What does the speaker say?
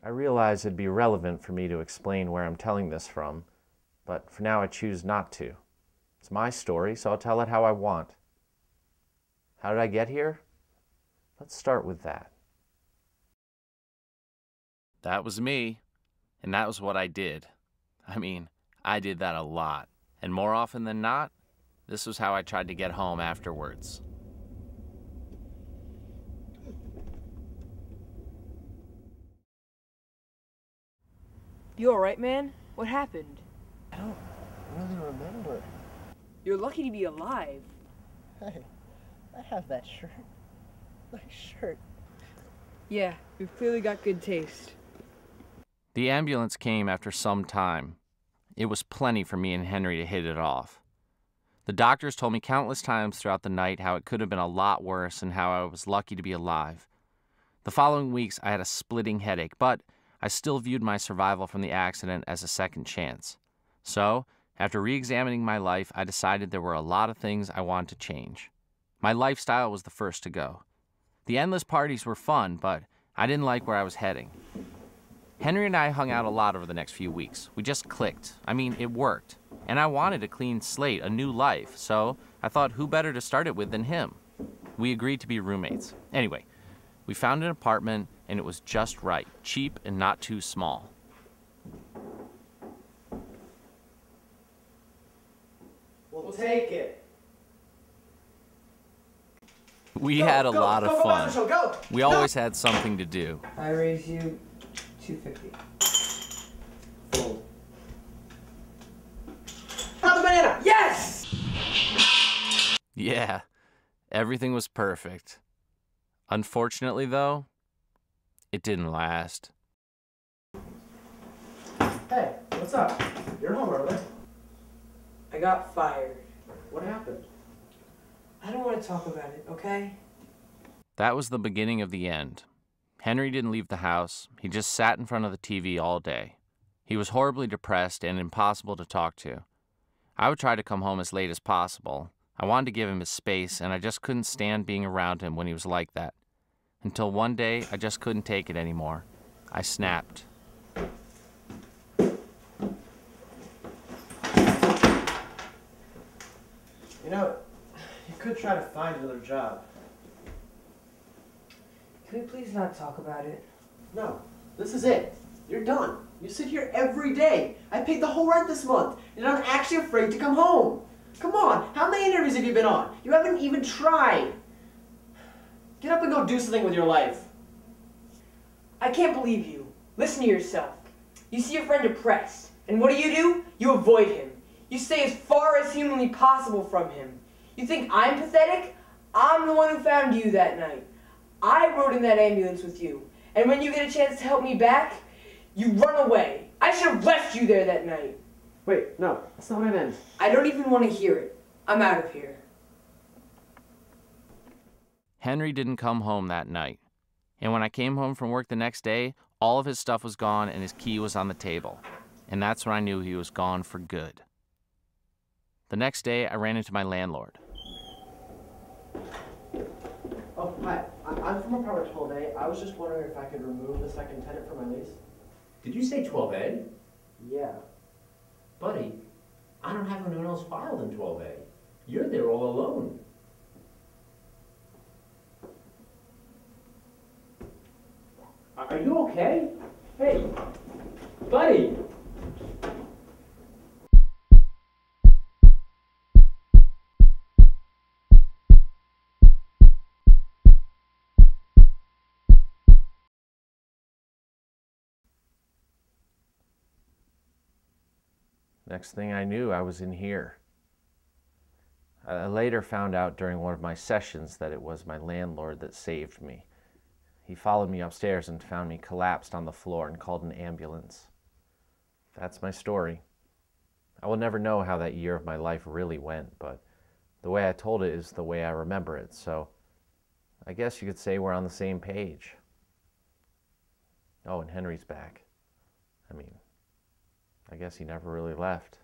I realize it'd be relevant for me to explain where I'm telling this from, but for now I choose not to. It's my story, so I'll tell it how I want. How did I get here? Let's start with that. That was me, and that was what I did. I did that a lot, and more often than not, this was how I tried to get home afterwards. You alright, man? What happened? I don't really remember. You're lucky to be alive. Hey, I have that shirt. Nice shirt. Yeah, you've clearly got good taste. The ambulance came after some time. It was plenty for me and Henry to hit it off. The doctors told me countless times throughout the night how it could have been a lot worse and how I was lucky to be alive. The following weeks, I had a splitting headache, but I still viewed my survival from the accident as a second chance. So, after re-examining my life, I decided there were a lot of things I wanted to change. My lifestyle was the first to go. The endless parties were fun, but I didn't like where I was heading. Henry and I hung out a lot over the next few weeks. We just clicked. It worked. And I wanted a clean slate, a new life, so I thought who better to start it with than him. We agreed to be roommates. Anyway, we found an apartment, and it was just right, cheap and not too small. We'll take it. We had a lot of fun. Go! We always had something to do. I raise you $250. Full. Have the banana! Yes! Yeah, everything was perfect. Unfortunately, though, it didn't last. Hey, what's up? You're home early. I got fired. What happened? I don't want to talk about it, okay? That was the beginning of the end. Henry didn't leave the house. He just sat in front of the TV all day. He was horribly depressed and impossible to talk to. I would try to come home as late as possible. I wanted to give him his space, and I just couldn't stand being around him when he was like that. Until one day, I just couldn't take it anymore. I snapped. You know, you could try to find another job. Can we please not talk about it? No, this is it. You're done. You sit here every day. I paid the whole rent this month, and I'm actually afraid to come home. Come on, how many interviews have you been on? You haven't even tried. Get up and go do something with your life. I can't believe you. Listen to yourself. You see your friend depressed, and what do? You avoid him. You stay as far as humanly possible from him. You think I'm pathetic? I'm the one who found you that night. I rode in that ambulance with you, and when you get a chance to help me back, you run away. I should have left you there that night. Wait, no, that's not what I meant. I don't even want to hear it. I'm out of here. Henry didn't come home that night. And when I came home from work the next day, all of his stuff was gone and his key was on the table. And that's when I knew he was gone for good. The next day, I ran into my landlord. Oh, hi. I'm from apartment 12A. I was just wondering if I could remove the second tenant from my lease. Did you say 12A? Yeah. Buddy, I don't have anyone else filed in 12A. You're there all alone. Are you okay? Hey, buddy! Next thing I knew, I was in here. I later found out during one of my sessions that it was my landlord that saved me. He followed me upstairs and found me collapsed on the floor and called an ambulance. That's my story. I will never know how that year of my life really went, but the way I told it is the way I remember it, so I guess you could say we're on the same page. Oh, and Henry's back. I guess he never really left.